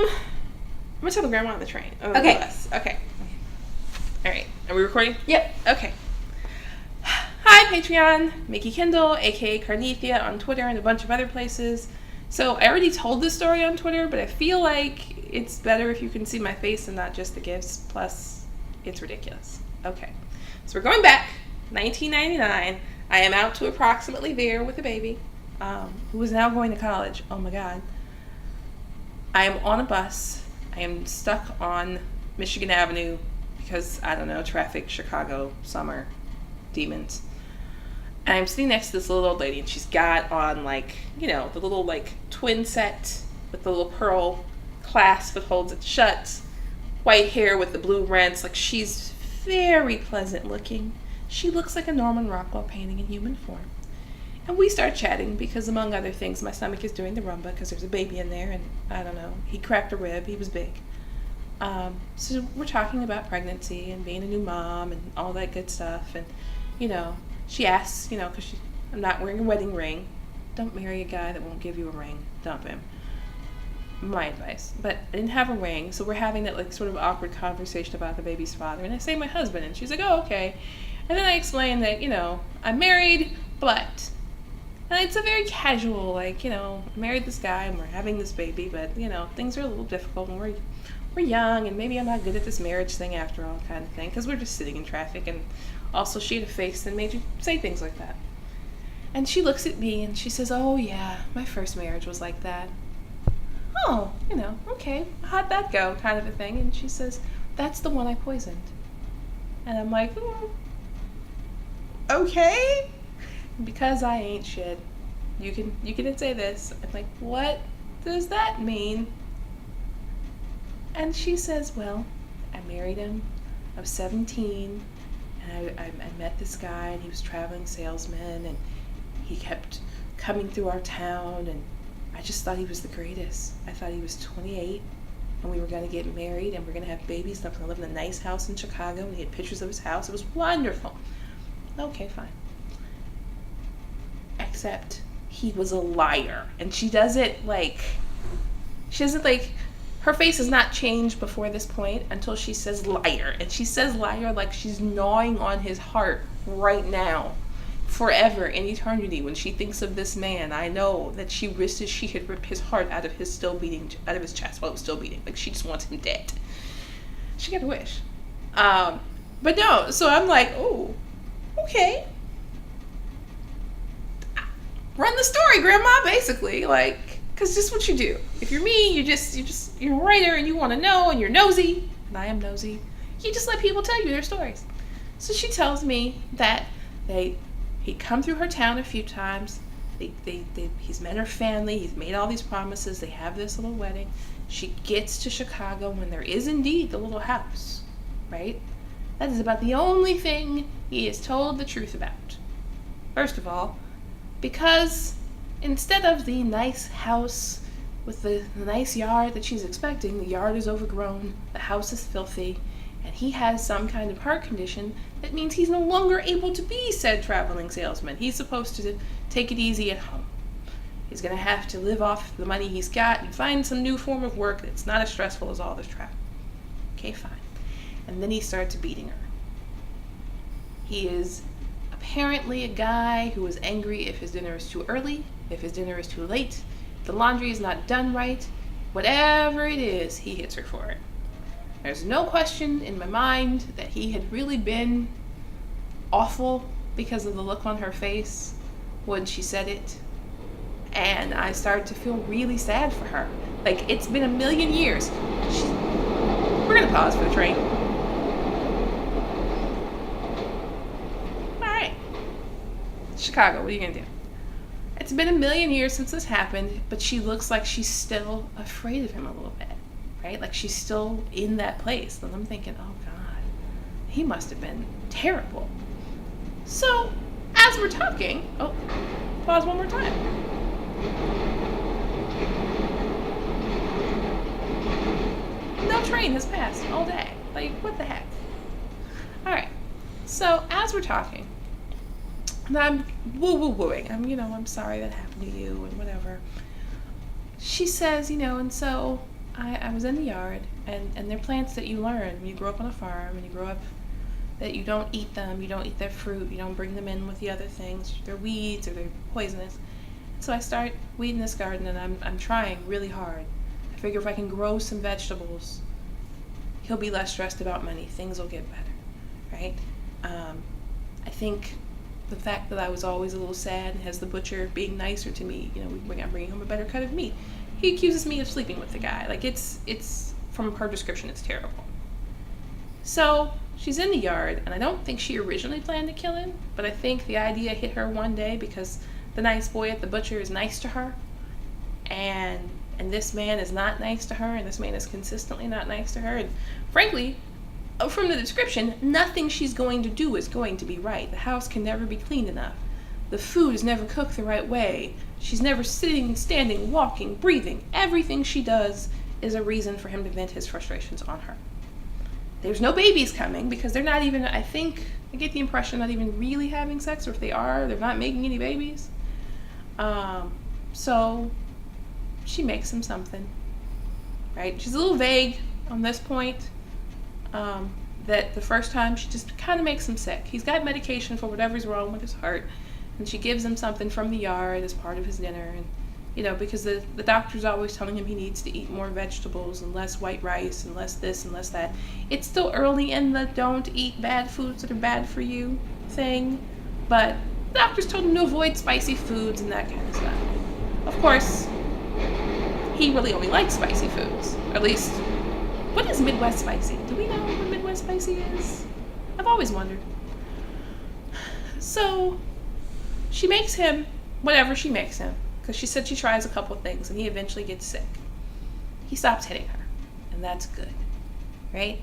I'm gonna tell the grandma on the train. Okay. The bus. Okay. All right. Are we recording? Yep. Okay. Hi, Patreon. Mickey Kendall, aka Carnithia, on Twitter and a bunch of other places. So I already told this story on Twitter, but I feel like it's better if you can see my face and not just the gifs. Plus, it's ridiculous. Okay. So we're going back. 1999. I am out to approximately there with a baby, who is now going to college. Oh my God. I am on a bus. I am stuck on Michigan Avenue because, I don't know, traffic, Chicago, summer, demons. And I'm sitting next to this little old lady, and she's got on, like, you know, the little, like, twin set with the little pearl clasp that holds it shut, white hair with the blue rents. Like, she's very pleasant looking. She looks like a Norman Rockwell painting in human form. And we start chatting because, among other things, my stomach is doing the rumba because there's a baby in there, and I don't know, he cracked a rib, he was big. So we're talking about pregnancy and being a new mom and all that good stuff. And, you know, she asks, you know, because I'm not wearing a wedding ring. Don't marry a guy that won't give you a ring. Dump him. My advice. But I didn't have a ring, so we're having that, like, sort of awkward conversation about the baby's father. And I say my husband, and she's like, oh, okay. And then I explain that, you know, I'm married, but... And it's a very casual, like, you know, I married this guy and we're having this baby, but, you know, things are a little difficult and we're young and maybe I'm not good at this marriage thing after all, kind of thing, because we're just sitting in traffic. And also she had a face that made you say things like that. And she looks at me and she says, oh yeah, my first marriage was like that. Oh, you know, okay, how'd that go, kind of a thing. And she says, that's the one I poisoned. And I'm like, okay. Because I ain't shit. You can say this. I'm like, what does that mean? And she says, well, I married him. I was 17, and I met this guy, and he was a traveling salesman, and he kept coming through our town, and I just thought he was the greatest. I thought he was 28, and we were going to get married, and we're going to have babies, and I was going to live in a nice house in Chicago, and he had pictures of his house. It was wonderful. Okay, fine. Except he was a liar. And she doesn't like, her face has not changed before this point until she says liar. And she says liar like she's gnawing on his heart right now, forever, in eternity. When she thinks of this man, I know that she wishes she had ripped his heart out of his chest while it was still beating. Like, she just wants him dead. She got a wish. But no, so I'm like, oh, okay. Run the story, Grandma, basically, like, because just what you do. If you're me, you're a writer and you want to know and you're nosy, and I am nosy, you just let people tell you their stories. So she tells me that he'd come through her town a few times. He's met her family. He's made all these promises. They have this little wedding. She gets to Chicago when there is indeed the little house, right? That is about the only thing he is told the truth about. First of all, because instead of the nice house with the nice yard that she's expecting, the yard is overgrown, the house is filthy, and he has some kind of heart condition that means he's no longer able to be said traveling salesman. He's supposed to take it easy at home. He's going to have to live off the money he's got and find some new form of work that's not as stressful as all this travel. Okay, fine. And then he starts beating her. He is apparently a guy who is angry if his dinner is too early, if his dinner is too late, if the laundry is not done right. Whatever it is, he hits her for it. There's no question in my mind that he had really been awful because of the look on her face when she said it. And I started to feel really sad for her. Like, it's been a million years. We're going to pause for the train. Chicago, what are you going to do? It's been a million years since this happened, but she looks like she's still afraid of him a little bit, right? Like she's still in that place. And I'm thinking, oh God, he must have been terrible. So, as we're talking, pause one more time. No train has passed all day. Like, what the heck? All right. So, as we're talking, and I'm woo-woo-wooing. I'm sorry that happened to you and whatever. She says, and so I was in the yard, and they're plants that you learn when you grow up on a farm and you grow up that you don't eat them, you don't eat their fruit, you don't bring them in with the other things. They're weeds or they're poisonous. So I start weeding this garden, and I'm trying really hard. I figure if I can grow some vegetables, he'll be less stressed about money. Things will get better, right? I think the fact that I was always a little sad and has the butcher being nicer to me, I'm bringing home a better cut of meat. He accuses me of sleeping with the guy. Like, it's from her description, it's terrible. So she's in the yard, and I don't think she originally planned to kill him, but I think the idea hit her one day because the nice boy at the butcher is nice to her, and this man is not nice to her, and this man is consistently not nice to her, and frankly, from the description, nothing she's going to do is going to be right. The house can never be cleaned enough. The food is never cooked the right way. She's never sitting, standing, walking, breathing. Everything she does is a reason for him to vent his frustrations on her. There's no babies coming because they're not even, I get the impression, not even really having sex, or if they are, they're not making any babies. So she makes him something, right? She's a little vague on this point, that the first time she just kind of makes him sick. He's got medication for whatever's wrong with his heart, and she gives him something from the yard as part of his dinner, and because the doctor's always telling him he needs to eat more vegetables and less white rice and less this and less that. It's still early in the don't eat bad foods that are bad for you thing, but the doctors told him to avoid spicy foods and that kind of stuff. Of course, he really only likes spicy foods. Or at least, what is Midwest spicy? Do we know what Midwest spicy is? I've always wondered. So she makes him whatever she makes him, because she said she tries a couple things, and he eventually gets sick. He stops hitting her, and that's good, right?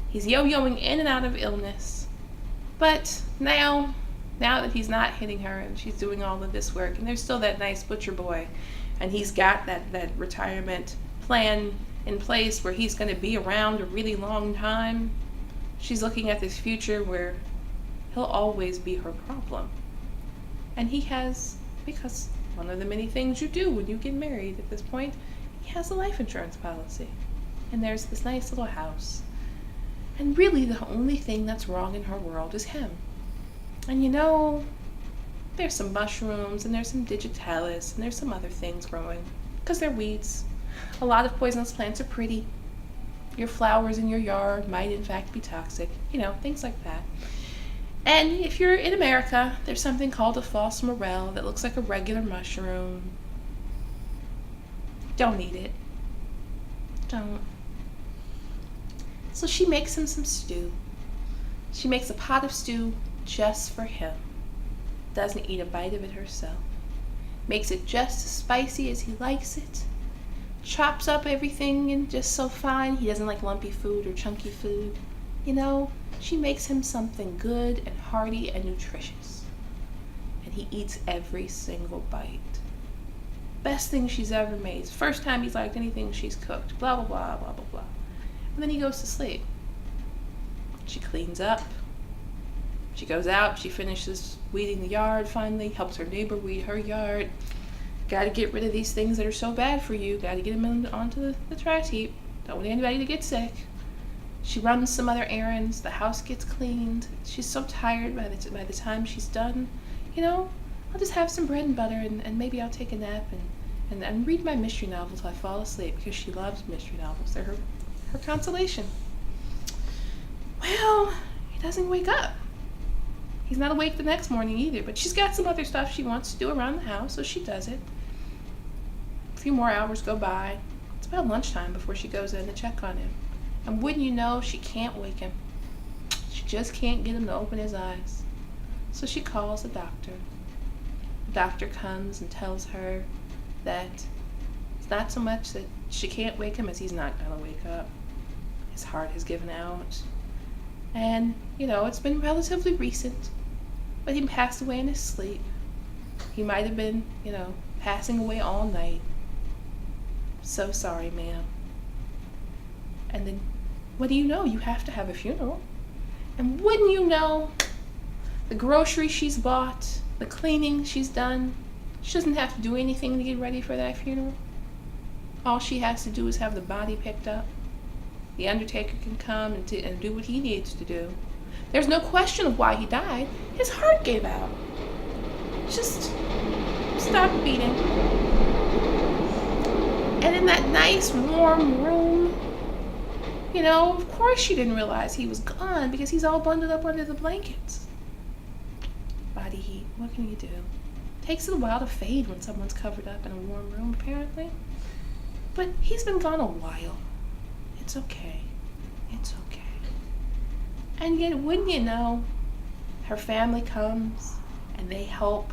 He's yo-yoing in and out of illness, but now that he's not hitting her and she's doing all of this work, and there's still that nice butcher boy, and he's got that retirement plan in place where he's going to be around a really long time, she's looking at this future where he'll always be her problem. And he has, because one of the many things you do when you get married at this point, he has a life insurance policy. And there's this nice little house. And really the only thing that's wrong in her world is him. And there's some mushrooms, and there's some digitalis, and there's some other things growing, because they're weeds. A lot of poisonous plants are pretty. Your flowers in your yard might in fact be toxic, things like that. And if you're in America, there's something called a false morel that looks like a regular mushroom. Don't eat it. Don't. So she makes him some stew. She makes a pot of stew just for him. Doesn't eat a bite of it herself. Makes it just as spicy as he likes it. Chops up everything and just so fine. He doesn't like lumpy food or chunky food. She makes him something good and hearty and nutritious. And he eats every single bite. Best thing she's ever made. First time he's liked anything she's cooked. Blah, blah, blah, blah, blah, blah. And then he goes to sleep. She cleans up. She goes out. She finishes weeding the yard finally. Helps her neighbor weed her yard. Got to get rid of these things that are so bad for you. Got to get them onto the trash heap. Don't want anybody to get sick. She runs some other errands. The house gets cleaned. She's so tired by the time she's done. I'll just have some bread and butter, and maybe I'll take a nap and read my mystery novel till I fall asleep, because she loves mystery novels. They're her consolation. Well, he doesn't wake up. He's not awake the next morning either, but she's got some other stuff she wants to do around the house, so she does it. A few more hours go by. It's about lunchtime before she goes in to check on him. And wouldn't you know, she can't wake him. She just can't get him to open his eyes. So she calls the doctor. The doctor comes and tells her that it's not so much that she can't wake him as he's not going to wake up. His heart has given out. And, it's been relatively recent, but he passed away in his sleep. He might have been, passing away all night. So sorry, ma'am. And then, what do you know? You have to have a funeral. And wouldn't you know, the groceries she's bought, the cleaning she's done, she doesn't have to do anything to get ready for that funeral. All she has to do is have the body picked up. The Undertaker can come and do what he needs to do. There's no question of why he died. His heart gave out. Just stopped beating. And in that nice, warm room, of course she didn't realize he was gone because he's all bundled up under the blankets. Body heat, what can you do? Takes it a while to fade when someone's covered up in a warm room, apparently. But he's been gone a while. It's okay. It's okay. And yet, wouldn't you know, her family comes and they help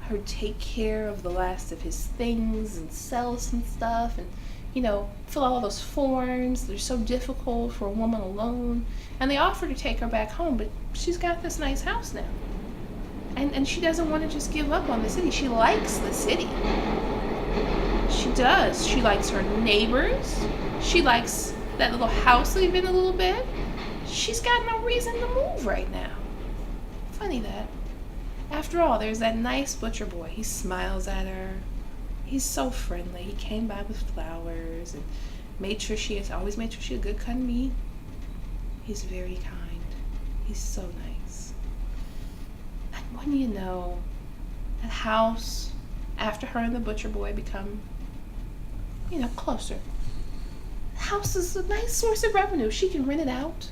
her take care of the last of his things and sell some stuff and, fill all those forms. They're so difficult for a woman alone. And they offer to take her back home, but she's got this nice house now. And she doesn't want to just give up on the city. She likes the city. She does. She likes her neighbors. She likes that little house they've been a little bit. She's got no reason to move right now. Funny that. After all, there's that nice butcher boy. He smiles at her. He's so friendly. He came by with flowers and always made sure she had good cut meat. He's very kind. He's so nice. And when you know, that house, after her and the butcher boy become, closer, the house is a nice source of revenue. She can rent it out.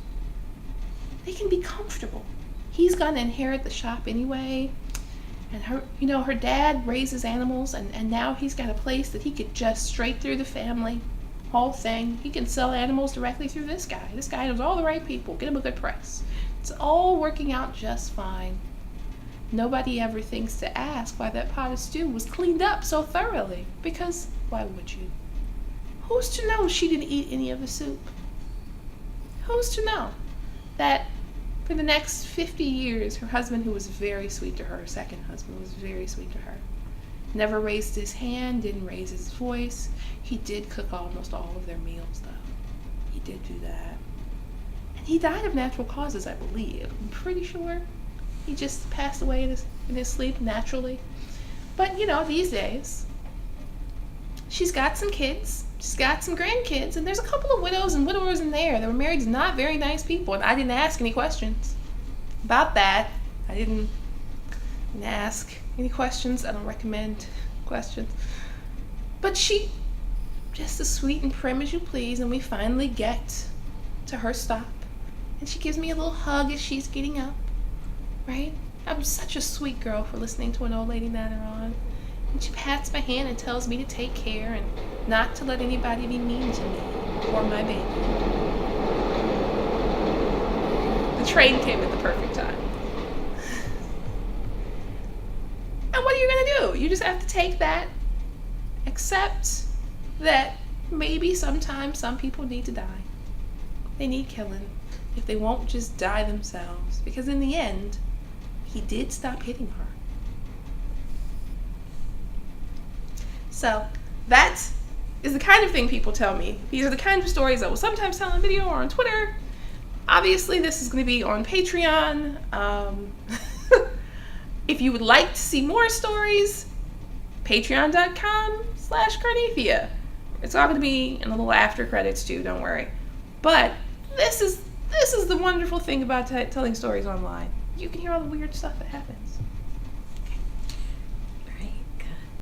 They can be comfortable. He's gonna inherit the shop anyway. And her dad raises animals, and now he's got a place that he could just straight through the family, whole thing. He can sell animals directly through this guy. This guy knows all the right people, get him a good price. It's all working out just fine. Nobody ever thinks to ask why that pot of stew was cleaned up so thoroughly, because why would you? Who's to know she didn't eat any of the soup? Who's to know that for the next 50 years, her husband, who was very sweet to her second husband, was very sweet to her, never raised his hand, didn't raise his voice. He did cook almost all of their meals, though. He did do that. And he died of natural causes, I believe. I'm pretty sure. He just passed away in his sleep naturally. But, these days, she's got some kids. She's got some grandkids, and there's a couple of widows and widowers in there that were married to not very nice people, and I didn't ask any questions about that. I didn't ask any questions. I don't recommend questions. But she, just as sweet and prim as you please, and we finally get to her stop, and she gives me a little hug as she's getting up, right? I'm such a sweet girl for listening to an old lady natter on. And she pats my hand and tells me to take care and not to let anybody be mean to me or my baby. The train came at the perfect time. And what are you going to do? You just have to take that, accept that maybe sometimes some people need to die. They need killing if they won't just die themselves. Because in the end, he did stop hitting her. So that is the kind of thing people tell me. These are the kind of stories I will sometimes tell on video or on Twitter. Obviously, this is going to be on Patreon. If you would like to see more stories, patreon.com/Carnethia. It's all going to be in a little after credits too, don't worry. But this is the wonderful thing about telling stories online. You can hear all the weird stuff that happens.